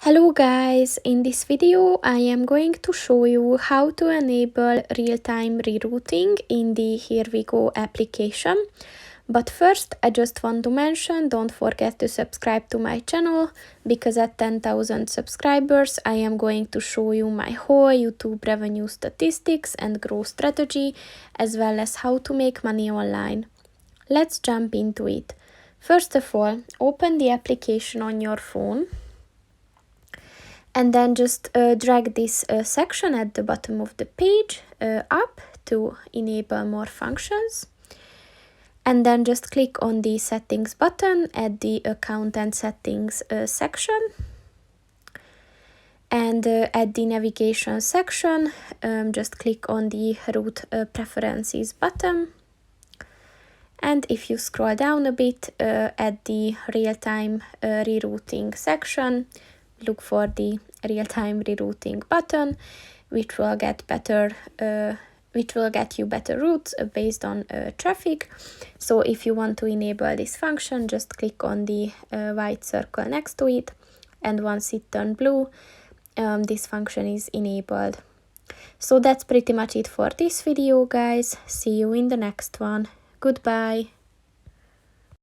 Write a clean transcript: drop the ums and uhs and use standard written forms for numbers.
Hello guys, in this video I am going to show you how to enable real-time rerouting in the HERE WeGo application. But first I just want to mention, don't forget to subscribe to my channel, because at 10,000 subscribers I am going to show you my whole YouTube revenue statistics and growth strategy, as well as how to make money online. Let's jump into it. First of all, open the application on your phone. And then just drag this section at the bottom of the page up to enable more functions. And then just click on the settings button at the account and settings section. And at the navigation section, just click on the route preferences button. And if you scroll down a bit at the real-time rerouting section, look for the real-time rerouting button, which will get you better routes based on traffic. So if you want to enable this function, just click on the white circle next to it, and once it turns blue, this function is enabled. So that's pretty much it for this video, guys. See you in the next one. Goodbye.